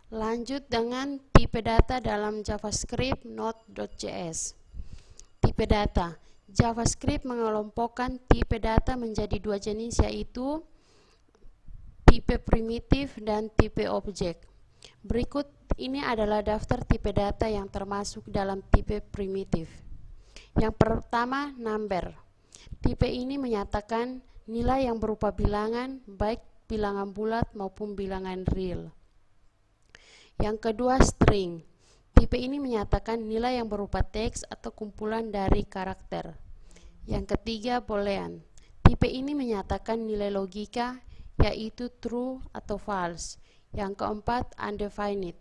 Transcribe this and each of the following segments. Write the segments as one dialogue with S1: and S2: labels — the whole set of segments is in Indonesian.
S1: Lanjut dengan tipe data dalam JavaScript Node.js. Tipe data. JavaScript mengelompokkan tipe data menjadi dua jenis, yaitu tipe primitif dan tipe objek. Berikut ini adalah daftar tipe data yang termasuk dalam tipe primitif. Yang pertama, number. Tipe ini menyatakan nilai yang berupa bilangan, baik bilangan bulat maupun bilangan real. Yang kedua, string. Tipe ini menyatakan nilai yang berupa teks atau kumpulan dari karakter. Yang ketiga, boolean. Tipe ini menyatakan nilai logika, yaitu true atau false. Yang keempat, undefined.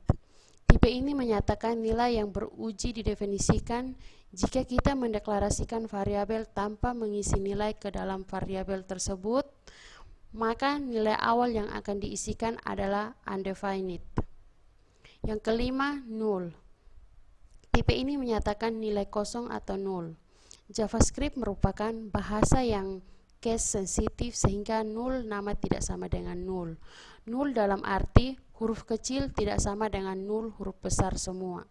S1: Tipe ini menyatakan nilai yang beruji didefinisikan jika kita mendeklarasikan variabel tanpa mengisi nilai ke dalam variabel tersebut, maka nilai awal yang akan diisikan adalah undefined. Yang kelima, null. Tipe ini menyatakan nilai kosong atau null. JavaScript merupakan bahasa yang case sensitif sehingga null nama tidak sama dengan null. Null dalam arti huruf kecil tidak sama dengan null huruf besar semua.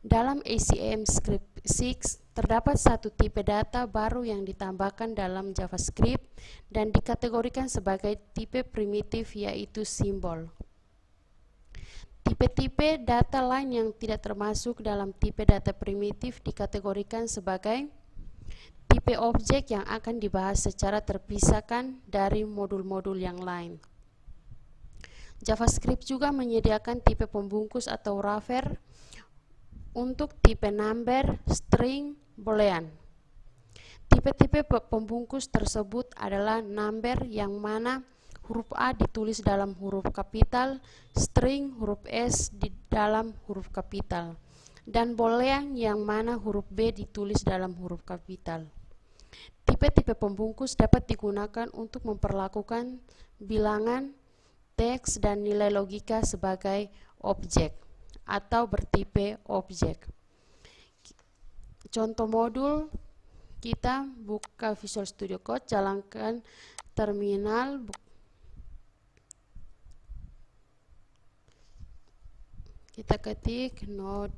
S1: Dalam ACM Script 6 terdapat satu tipe data baru yang ditambahkan dalam JavaScript dan dikategorikan sebagai tipe primitif, yaitu simbol. Tipe-tipe data lain yang tidak termasuk dalam tipe data primitif dikategorikan sebagai tipe objek yang akan dibahas secara terpisahkan dari modul-modul yang lain. JavaScript juga menyediakan tipe pembungkus atau wrapper untuk tipe number, string, boolean. Tipe-tipe pembungkus tersebut adalah number yang mana huruf A ditulis dalam huruf kapital, string huruf S di dalam huruf kapital, dan boolean yang mana huruf B ditulis dalam huruf kapital. Tipe-tipe pembungkus dapat digunakan untuk memperlakukan bilangan, teks, dan nilai logika sebagai objek atau bertipe objek. Contoh modul, kita buka Visual Studio Code, jalankan terminal, kita ketik node.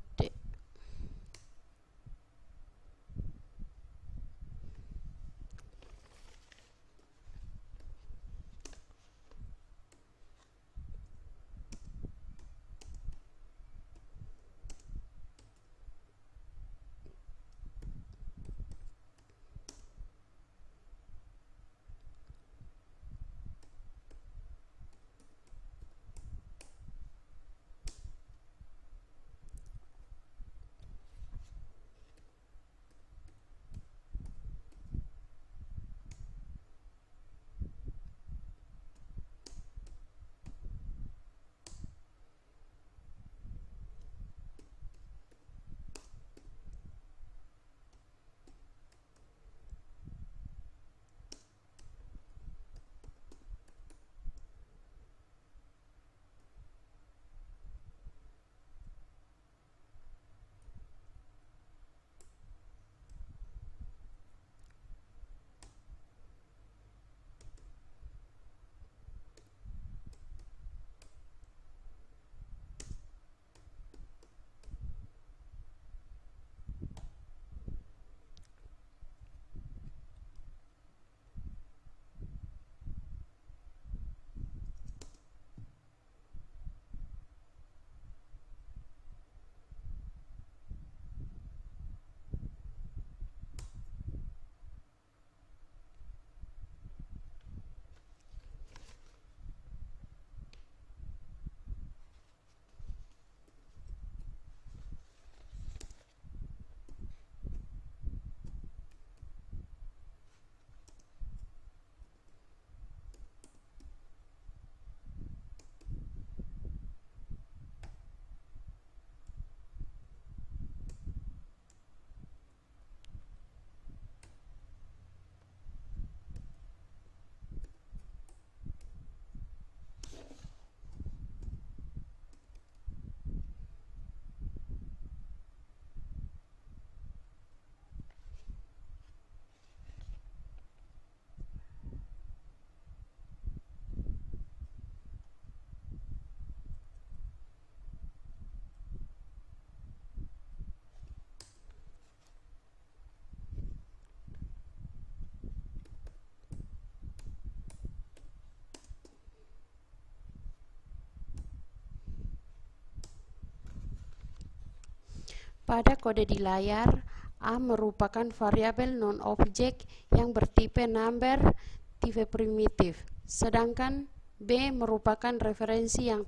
S1: Pada kode di layar, A merupakan variabel non-objek yang bertipe number tipe primitif, sedangkan B merupakan referensi yang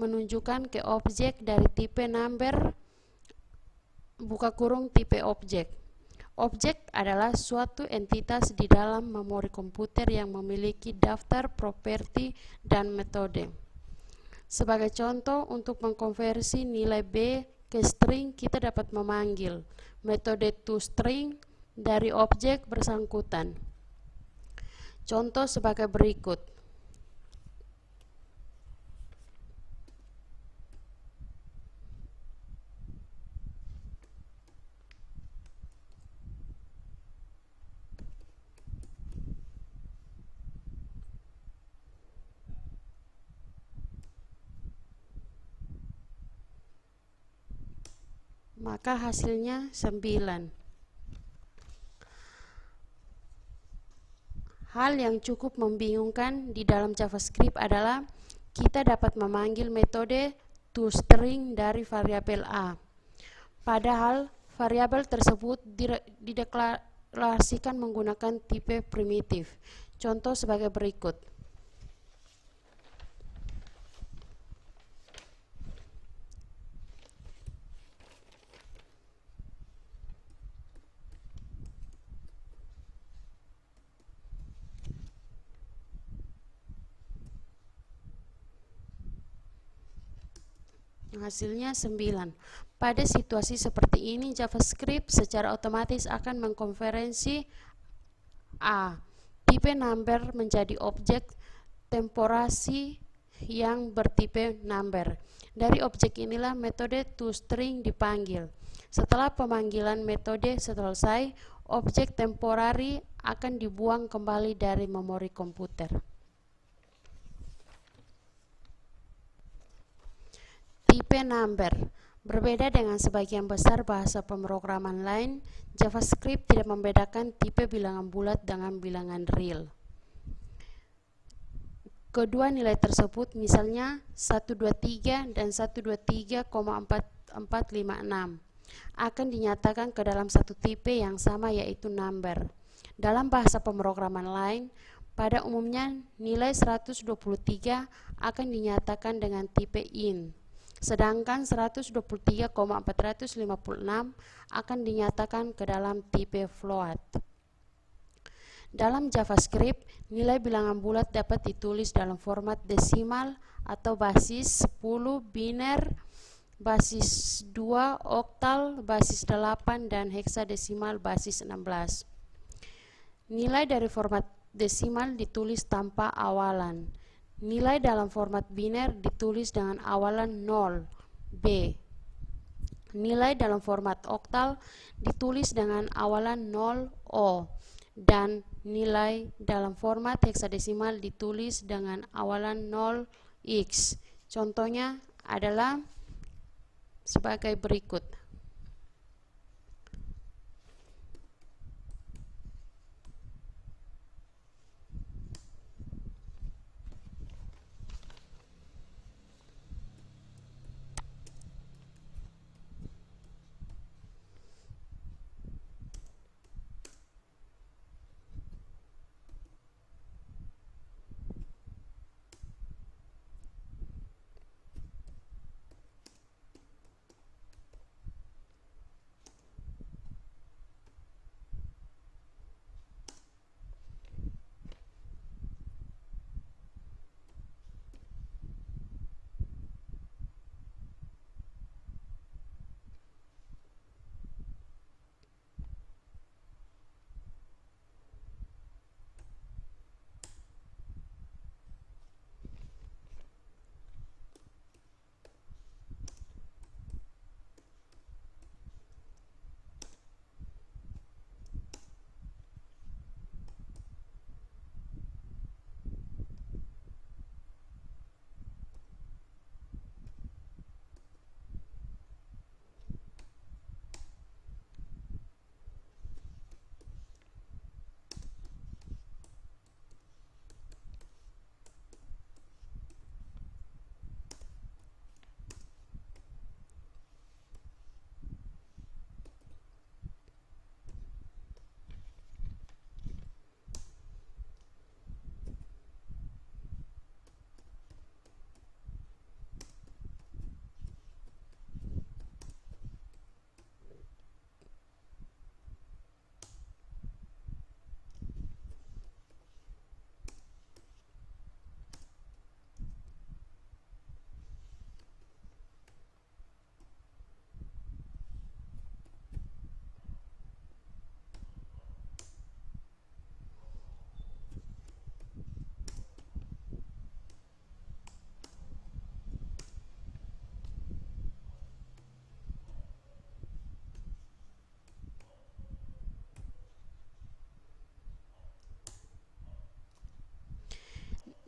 S1: menunjukkan ke objek dari tipe number buka kurung tipe objek. Objek adalah suatu entitas di dalam memori komputer yang memiliki daftar properti dan metode. Sebagai contoh, untuk mengkonversi nilai B ke string, kita dapat memanggil metode toString dari objek bersangkutan. Contoh sebagai berikut. Maka hasilnya 9. Hal yang cukup membingungkan di dalam JavaScript adalah kita dapat memanggil metode toString dari variabel A. Padahal variabel tersebut dideklarasikan menggunakan tipe primitif. Contoh sebagai berikut. Hasilnya 9. Pada situasi seperti ini, JavaScript secara otomatis akan mengkonversi A, tipe number, menjadi objek temporasi yang bertipe number. Dari objek inilah metode toString dipanggil. Setelah pemanggilan metode selesai, objek temporari akan dibuang kembali dari memori komputer. Tipe number. Berbeda dengan sebagian besar bahasa pemrograman lain, JavaScript tidak membedakan tipe bilangan bulat dengan bilangan real. Kedua nilai tersebut, misalnya 123 dan 123,4456, akan dinyatakan ke dalam satu tipe yang sama, yaitu number. Dalam bahasa pemrograman lain, pada umumnya nilai 123 akan dinyatakan dengan tipe int, sedangkan 123,456 akan dinyatakan ke dalam tipe float. Dalam JavaScript, nilai bilangan bulat dapat ditulis dalam format desimal atau basis 10, biner, basis 2, oktal, basis 8, dan heksadesimal basis 16. Nilai dari format desimal ditulis tanpa awalan. Nilai dalam format biner ditulis dengan awalan 0, B. Nilai dalam format oktal ditulis dengan awalan 0, O. Dan nilai dalam format heksadesimal ditulis dengan awalan 0, X. Contohnya adalah sebagai berikut.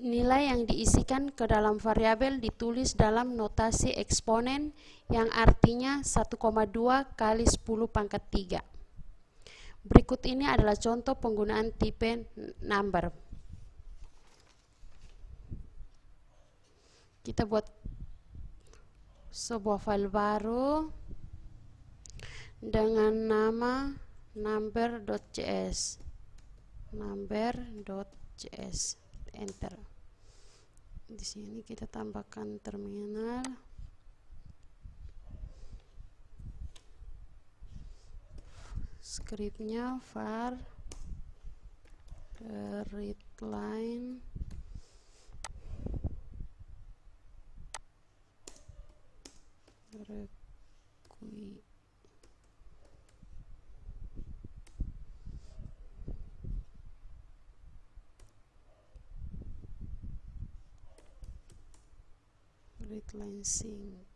S1: Nilai yang diisikan ke dalam variabel ditulis dalam notasi eksponen yang artinya 1,2 kali 10 pangkat 3. Berikut ini adalah contoh penggunaan tipe number. Kita buat sebuah file baru dengan nama number.js. Number.js. Enter. Di sini kita tambahkan terminal. Skripnya var readline readline sync.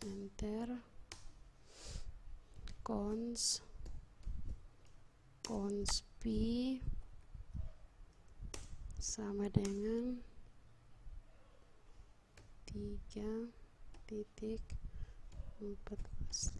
S1: Enter. Cons p sama dengan 3.14.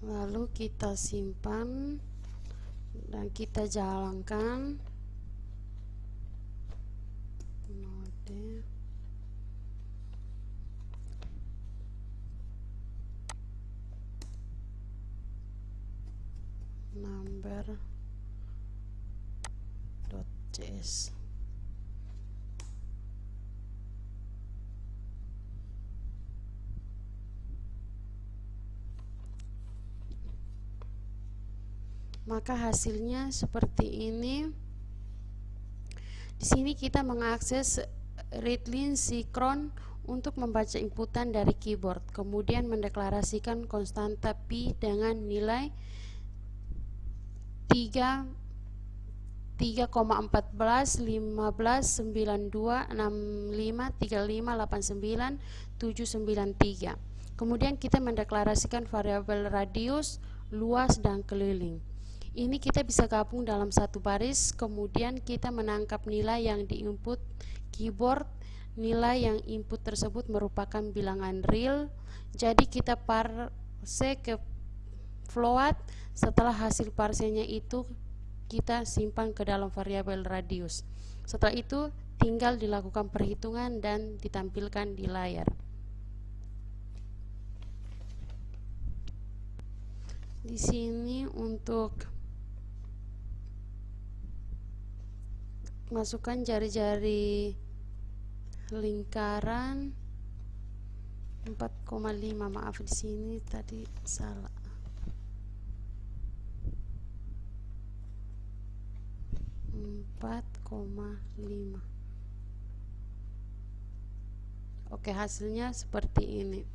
S1: Lalu kita simpan dan kita jalankan node number.js. Maka hasilnya seperti ini. Di sini kita mengakses readline sinkron untuk membaca inputan dari keyboard, kemudian mendeklarasikan konstanta pi dengan nilai 3,14, 15, 92, 65, 35, 89, 793. Kemudian kita mendeklarasikan variabel radius, luas, dan keliling. Ini kita bisa gabung dalam satu baris, kemudian kita menangkap nilai yang diinput keyboard. Nilai yang input tersebut merupakan bilangan real, jadi kita parse ke float. Setelah hasil parsenya itu kita simpan ke dalam variabel radius. Setelah itu tinggal dilakukan perhitungan dan ditampilkan di layar. Di sini untuk masukkan jari-jari lingkaran 4,5. Maaf, di sini tadi salah. 4,5. Oke, hasilnya seperti ini.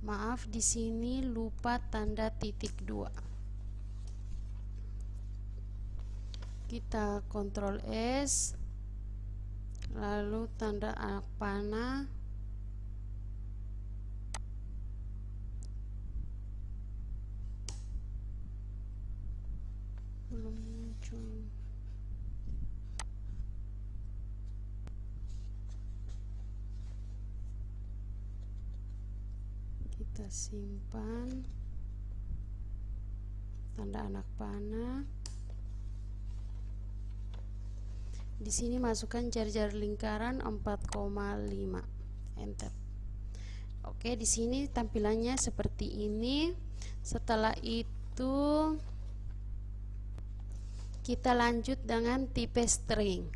S1: Maaf, di sini lupa tanda titik 2. Kita Ctrl S, lalu tanda anak panah, belum muncul. Kita simpan tanda anak panah. Di sini masukkan jari-jari lingkaran 4,5. Enter. Oke, di sini tampilannya seperti ini. Setelah itu kita lanjut dengan tipe string.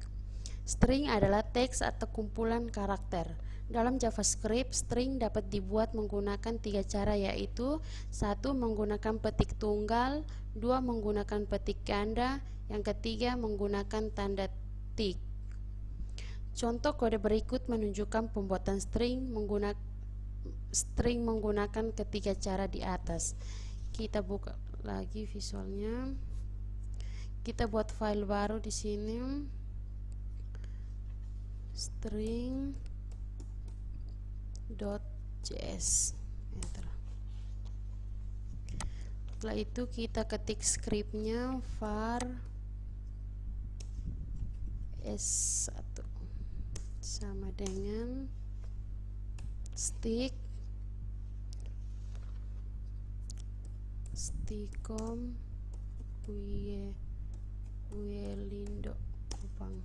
S1: String adalah teks atau kumpulan karakter. Dalam JavaScript, string dapat dibuat menggunakan 3 cara, yaitu 1. Menggunakan petik tunggal, 2. Menggunakan petik ganda, yang ketiga menggunakan tanda tik. Contoh kode berikut menunjukkan pembuatan string menggunakan ketiga cara di atas. Kita buka lagi visualnya. Kita buat file baru di sini. string.js. Enter. Setelah itu kita ketik scriptnya var S1 sama dengan stikom Uelindo Kupang.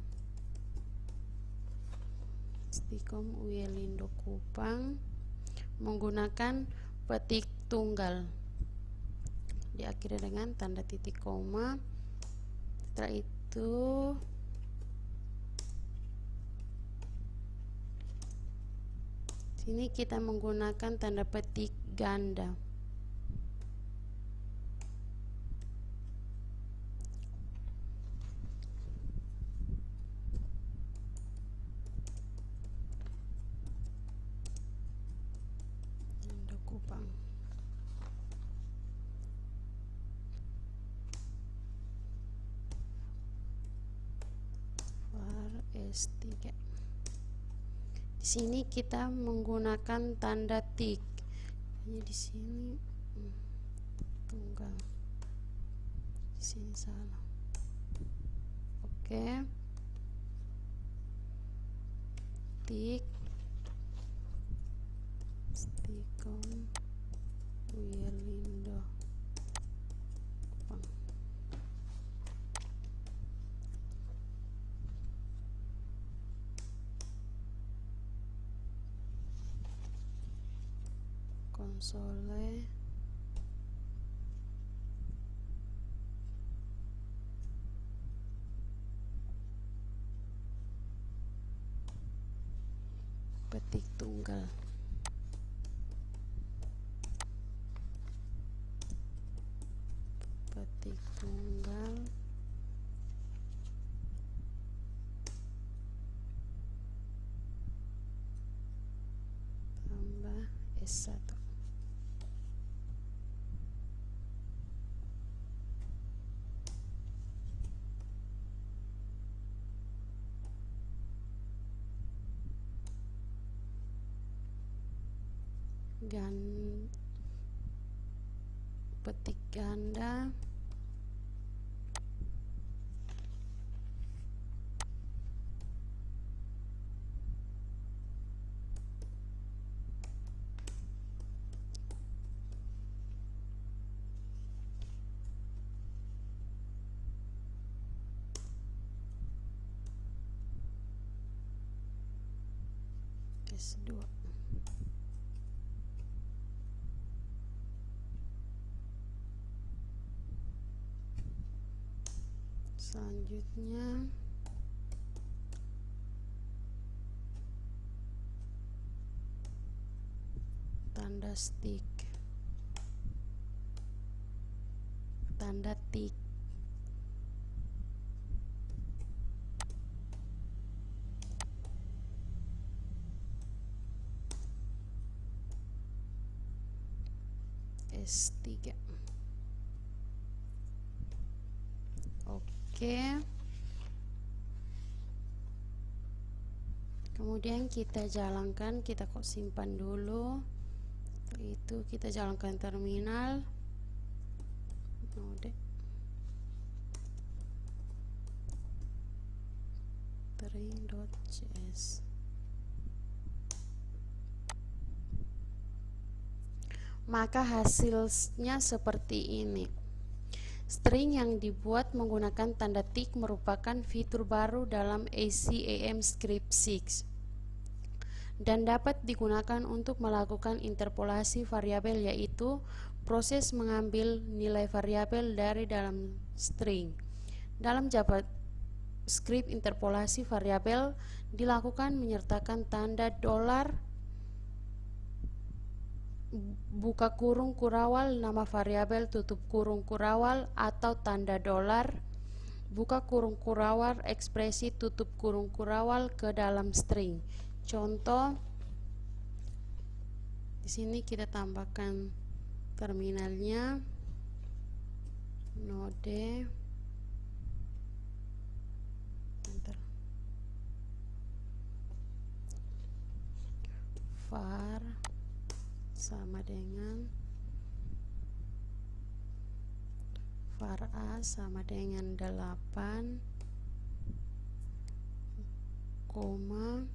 S1: Stikom Uelindo Kupang menggunakan petik tunggal, diakhiri dengan tanda titik koma. Setelah itu sini kita menggunakan tanda petik ganda. Kupang. Var S3. Di sini kita menggunakan tanda tik. Ini di sini tunggal. Di sini salah. Oke. Tik. Stikom Wilindo Pang. Konsole petik tunggal. Petik tunggal tambah S1. Petik ganda S2. Selanjutnya tanda stick, tanda tik. S3. Oke. Kemudian kita jalankan, kita kok simpan dulu. Itu kita jalankan terminal. Node string.js. Maka hasilnya seperti ini. String yang dibuat menggunakan tanda tik merupakan fitur baru dalam ACAM Script 6 dan dapat digunakan untuk melakukan interpolasi variabel, yaitu proses mengambil nilai variabel dari dalam string. Dalam JavaScript, interpolasi variabel dilakukan menyertakan tanda $, buka kurung kurawal nama variabel, tutup kurung kurawal, atau tanda $, buka kurung kurawal ekspresi, tutup kurung kurawal ke dalam string. Contoh, di sini kita tambahkan terminalnya, node var sama dengan var A sama dengan 8, koma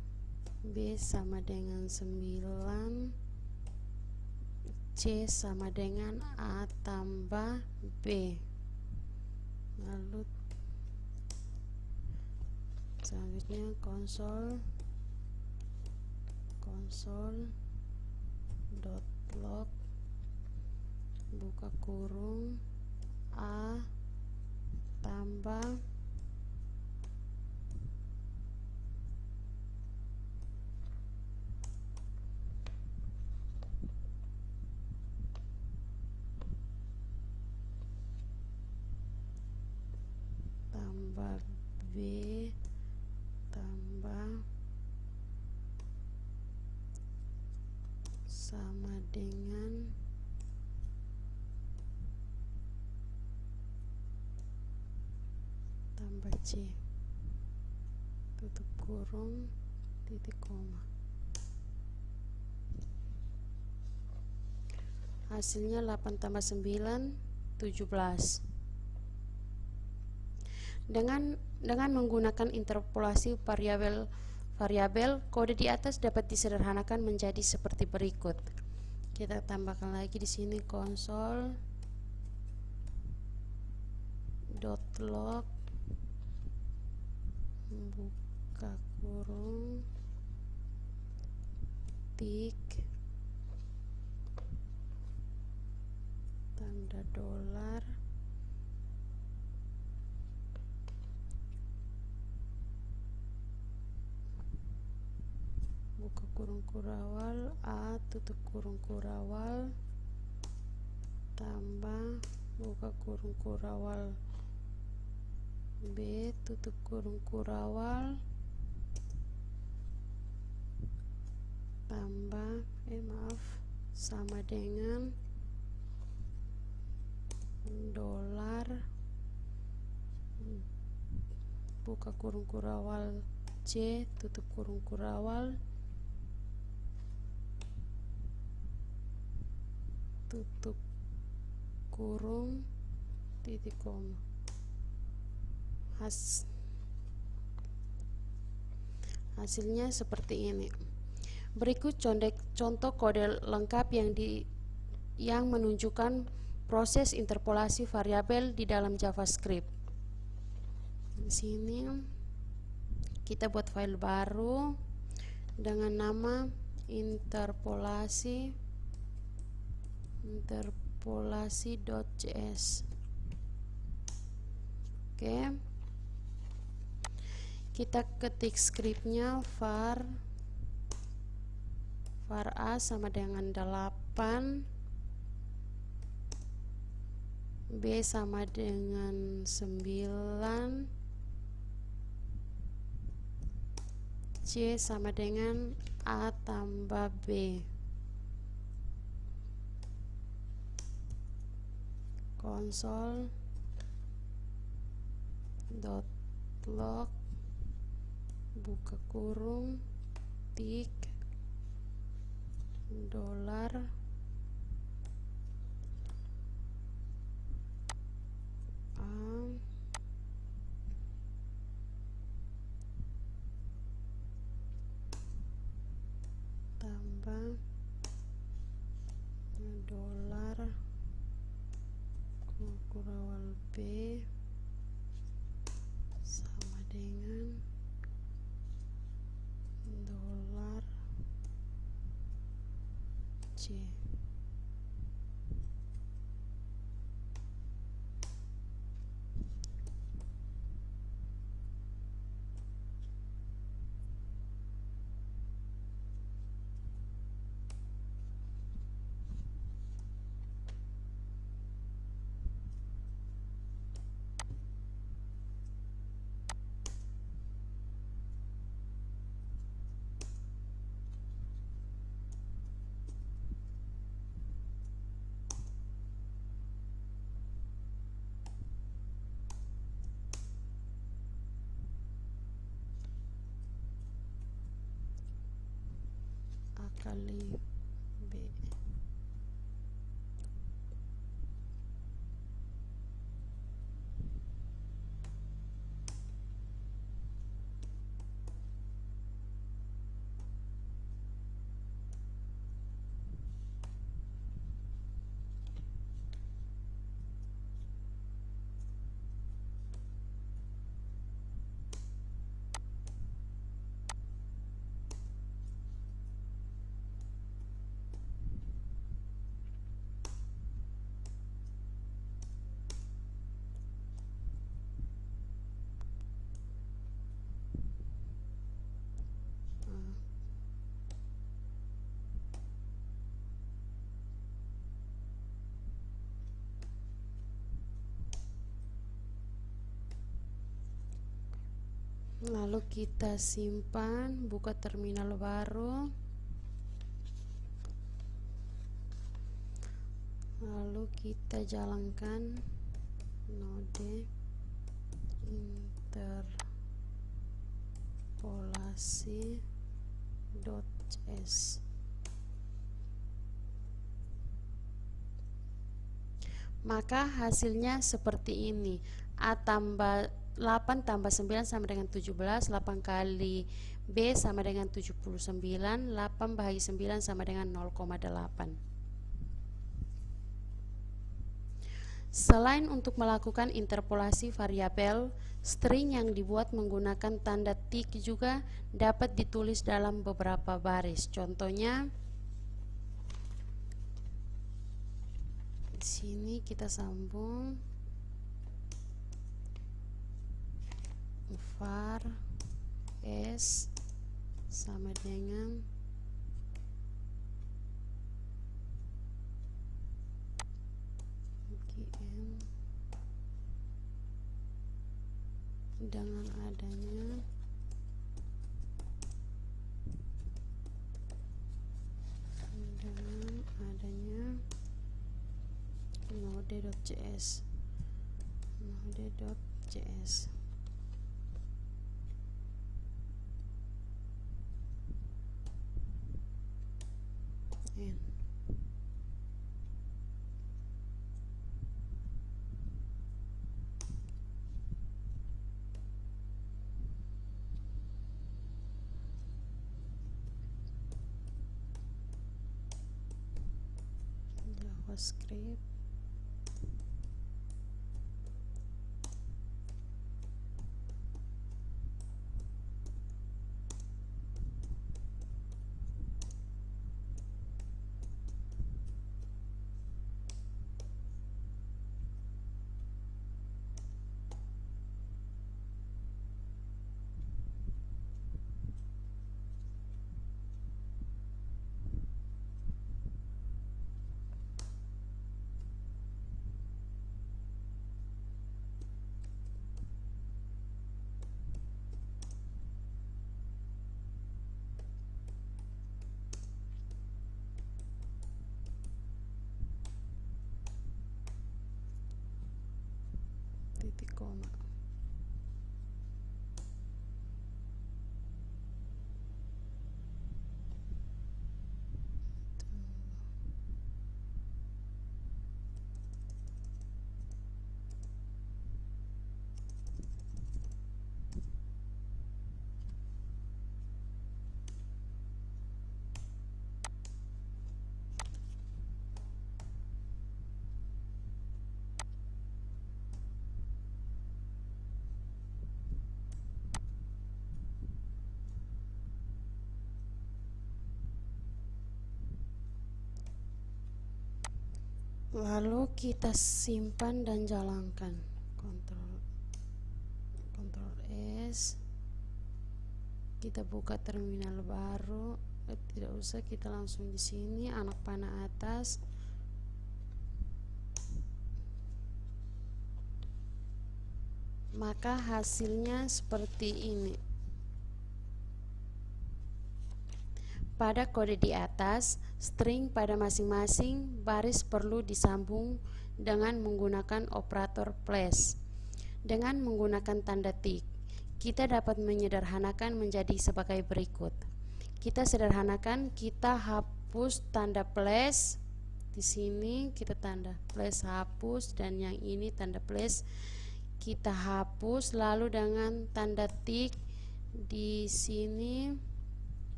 S1: B sama dengan 9, C sama dengan A tambah B. Lalu selanjutnya console.log buka kurung A tambah B tambah sama dengan tambah C, tutup kurung, titik koma. Hasilnya 8 tambah 9, 17. Dengan menggunakan interpolasi variabel, kode di atas dapat disederhanakan menjadi seperti berikut. Kita tambahkan lagi di sini console .log buka kurung tik tanda dolar buka kurung kurawal A tutup kurung kurawal tambah buka kurung kurawal B tutup kurung kurawal tambah sama dengan dolar buka kurung kurawal C tutup kurung kurawal tutup kurung titik koma. Hasilnya seperti ini. Berikut contoh kode lengkap yang menunjukkan proses interpolasi variabel di dalam JavaScript. Di sini kita buat file baru dengan nama interpolasi.js. Oke. Kita ketik scriptnya var A sama dengan 8, B sama dengan 9, C sama dengan A tambah B. console.log buka kurung tik dolar A tambah dolar kurawal B sama dengan dolar C. A kali B. Lalu kita simpan, buka terminal baru, lalu kita jalankan node interpolasi.js. Maka hasilnya seperti ini. A tambah 8 tambah 9 sama dengan 17, 8 kali B sama dengan 79, 8 bahagi 9 sama dengan 0,8. Selain untuk melakukan interpolasi variabel, string yang dibuat menggunakan tanda tik juga dapat ditulis dalam beberapa baris. Contohnya, di sini kita sambung var s sama dengan gn dengan adanya node.js n. JavaScript titik koma. Lalu kita simpan dan jalankan. Ctrl S. Kita buka terminal baru. Tidak usah, kita langsung di sini anak panah atas. Maka hasilnya seperti ini. Pada kode di atas, string pada masing-masing baris perlu disambung dengan menggunakan operator plus. Dengan menggunakan tanda tik, kita dapat menyederhanakan menjadi sebagai berikut. Kita sederhanakan, kita hapus tanda plus. Di sini kita tanda plus hapus, dan yang ini tanda plus kita hapus, lalu dengan tanda tik di sini,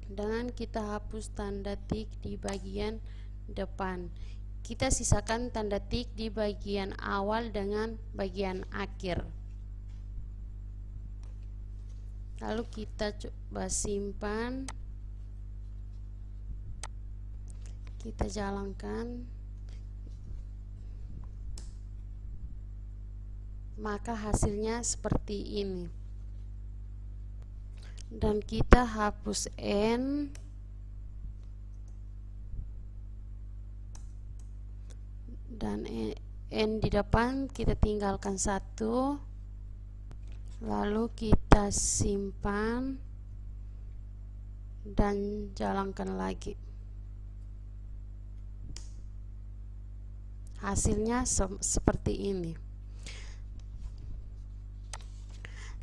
S1: dengan kita hapus tanda tik di bagian depan. Kita sisakan tanda tik di bagian awal dengan bagian akhir. Lalu kita coba simpan, kita jalankan, maka hasilnya seperti ini. Dan kita hapus n, dan n di depan kita tinggalkan 1, lalu kita simpan dan jalankan lagi. Hasilnya seperti ini.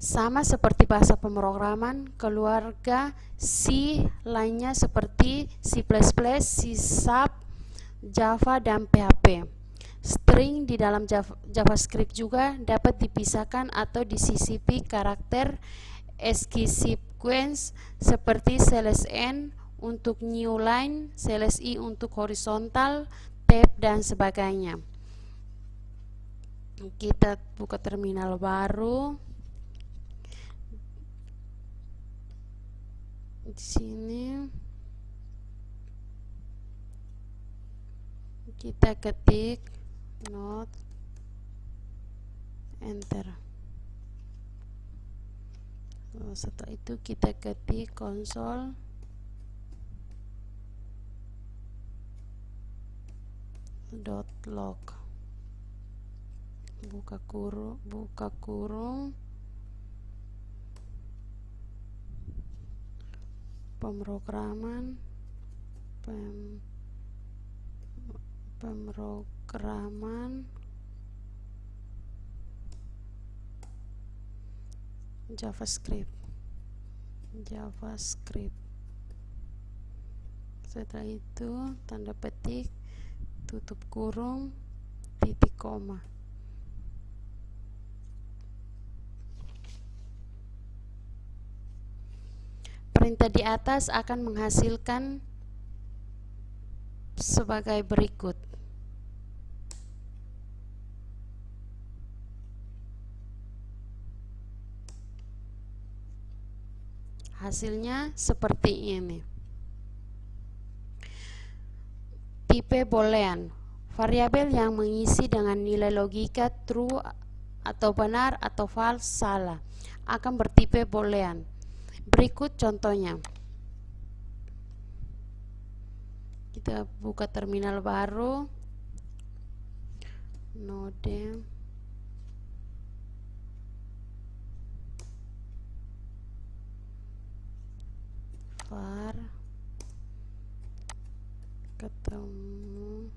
S1: Sama seperti bahasa pemrograman keluarga C lainnya seperti C++, C#, Java, dan PHP. String di dalam JavaScript juga dapat dipisahkan atau disisipi karakter ASCII sequence seperti /n untuk new line, /i untuk horizontal, tab, dan sebagainya. Kita buka terminal baru. Di sini kita ketik Node, enter. Setelah itu kita ketik konsol .log, buka kurung pemrograman JavaScript. Setelah itu tanda petik, tutup kurung, titik koma. Perintah di atas akan menghasilkan sebagai berikut. Hasilnya seperti ini. Tipe boolean, variabel yang mengisi dengan nilai logika true atau benar atau false salah, akan bertipe boolean. Berikut contohnya. Kita buka terminal baru, Node, var ketemu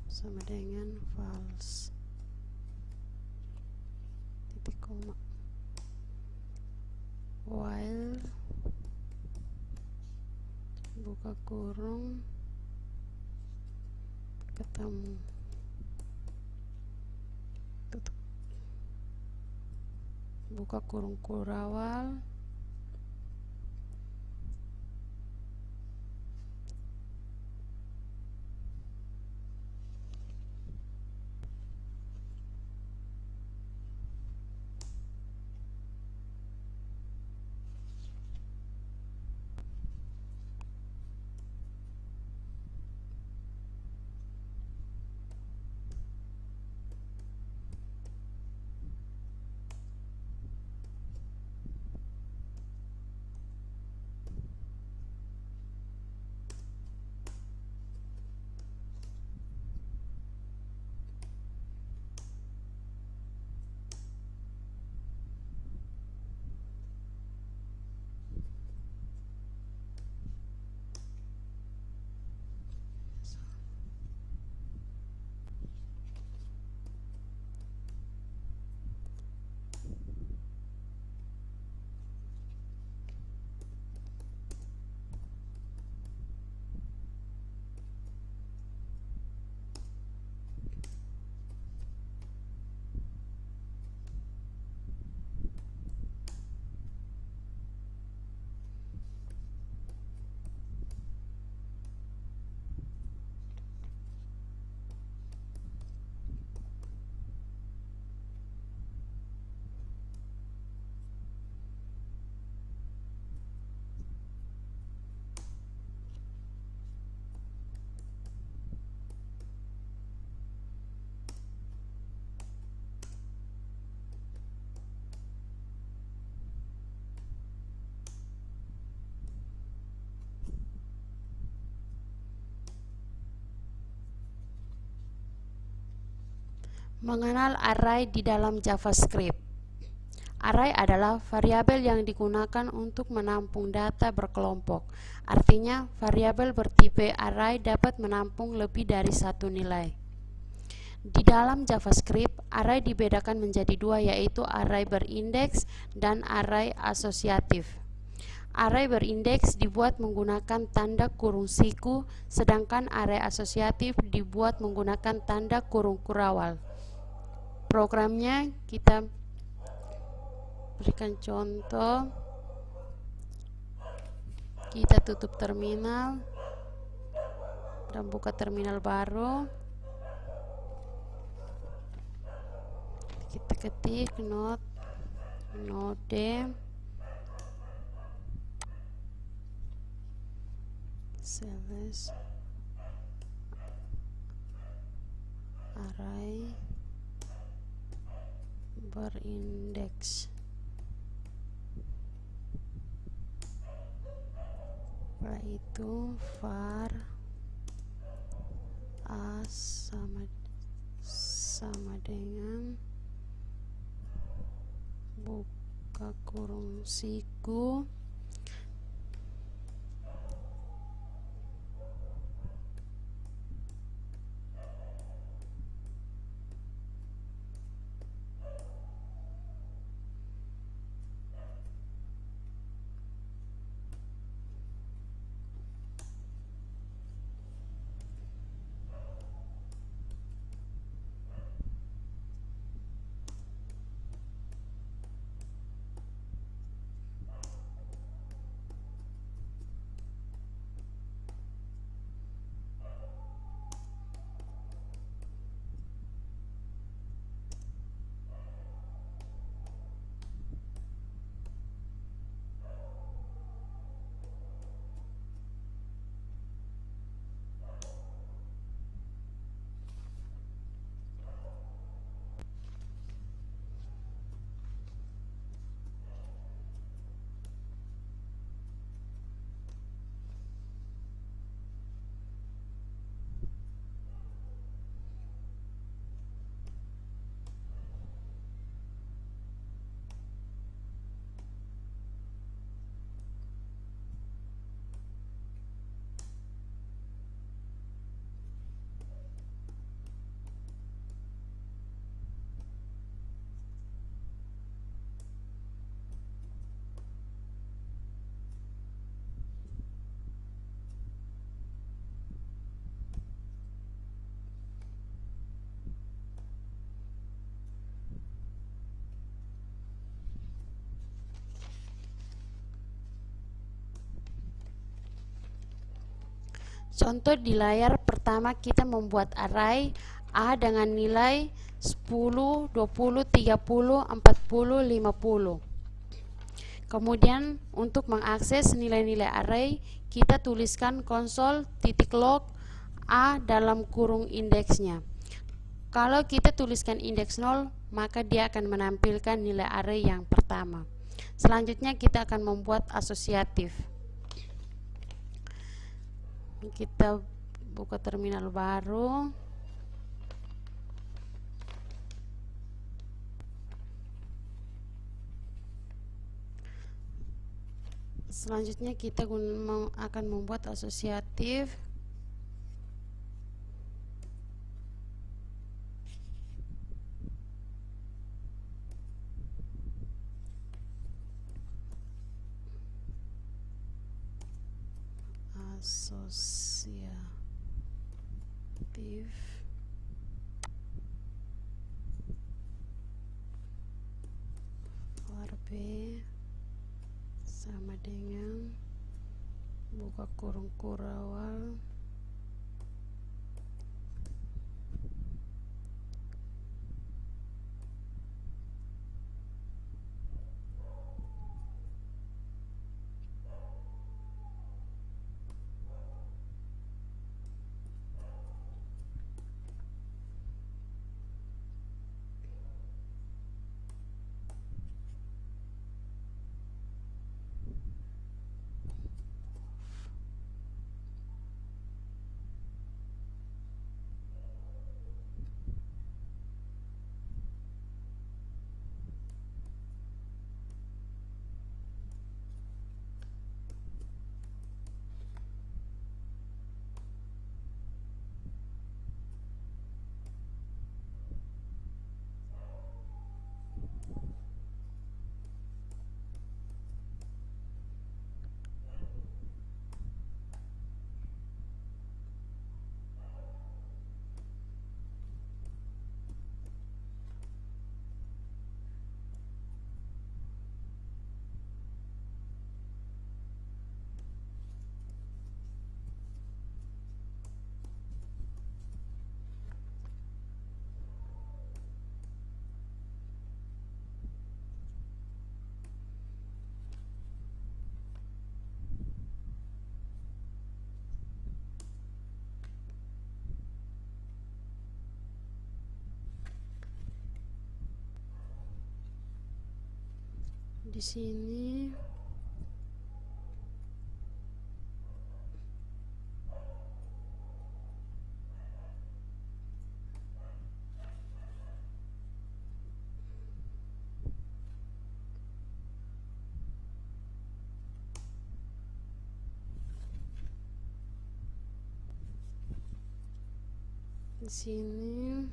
S1: sama dengan false, titik koma, while buka kurung ketemu, tutup, buka kurung kurawal, mengenal array di dalam JavaScript. Array adalah variabel yang digunakan untuk menampung data berkelompok. Artinya, variabel bertipe array dapat menampung lebih dari satu nilai. Di dalam JavaScript, array dibedakan menjadi dua, yaitu array berindeks dan array asosiatif. Array berindeks dibuat menggunakan tanda kurung siku, sedangkan array asosiatif dibuat menggunakan tanda kurung kurawal. Programnya kita berikan contoh. Kita tutup terminal dan buka terminal baru. Kita ketik node slash array berindeks. Setelah itu var a sama dengan buka kurung siku Contoh di layar pertama kita membuat array A dengan nilai 10, 20, 30, 40, 50. Kemudian untuk mengakses nilai-nilai array kita tuliskan console.log A dalam kurung indeksnya. Kalau kita tuliskan indeks 0 maka dia akan menampilkan nilai array yang pertama. Selanjutnya kita akan membuat asosiatif. Kita buka terminal baru. Selanjutnya kita akan membuat asosiatif. var b sama dengan buka kurung kurawal di sini di sini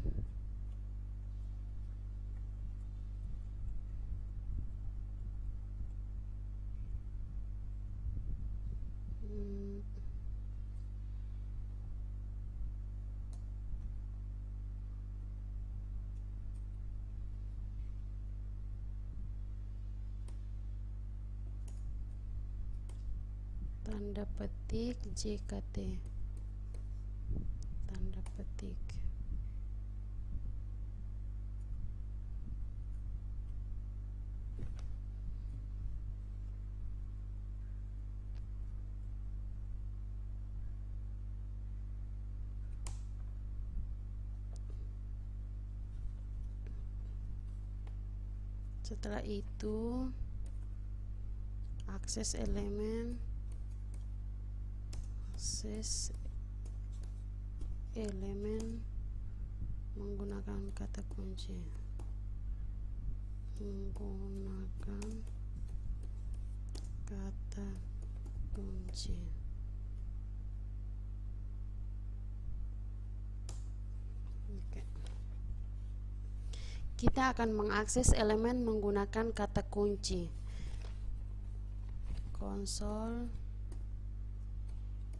S1: tanda petik JKT, tanda petik. Setelah itu akses elemen menggunakan kata kunci, Oke. Kita akan mengakses elemen menggunakan kata kunci.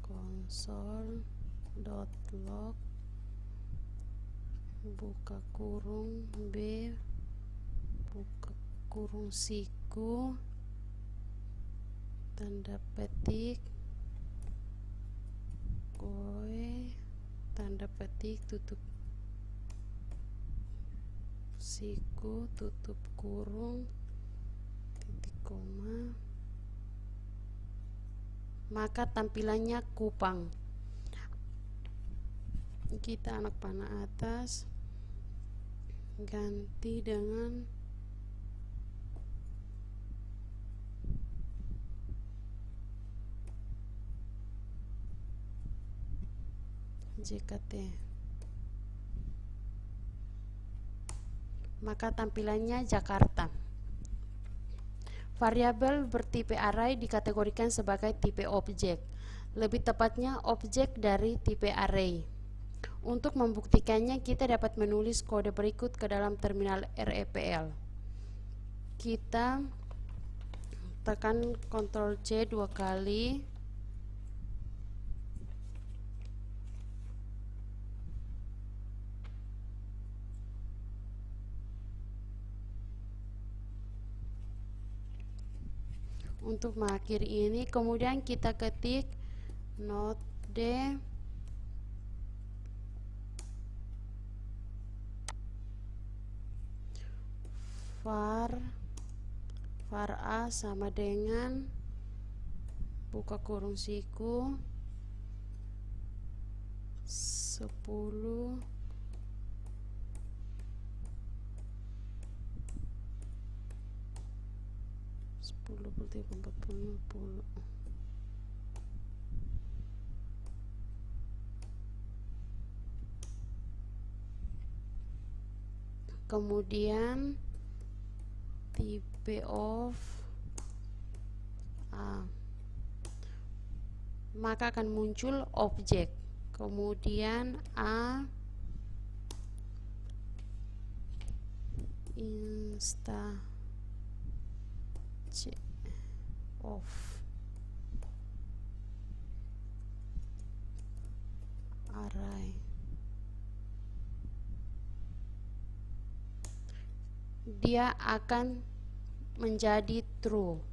S1: console.log buka kurung b buka kurung siku tanda petik koe tanda petik tutup siku tutup kurung titik koma, maka tampilannya kupang. Kita anak panah atas ganti dengan JKT, maka tampilannya Jakarta. Variabel bertipe array dikategorikan sebagai tipe objek, lebih tepatnya objek dari tipe array. Untuk membuktikannya, kita dapat menulis kode berikut ke dalam terminal REPL. Kita tekan Ctrl C 2 kali. Untuk mengakhiri ini, kemudian kita ketik node var a sama dengan buka kurung siku 10 40. Kemudian type of A, maka akan muncul objek, kemudian A insta C of array. Dia akan menjadi true.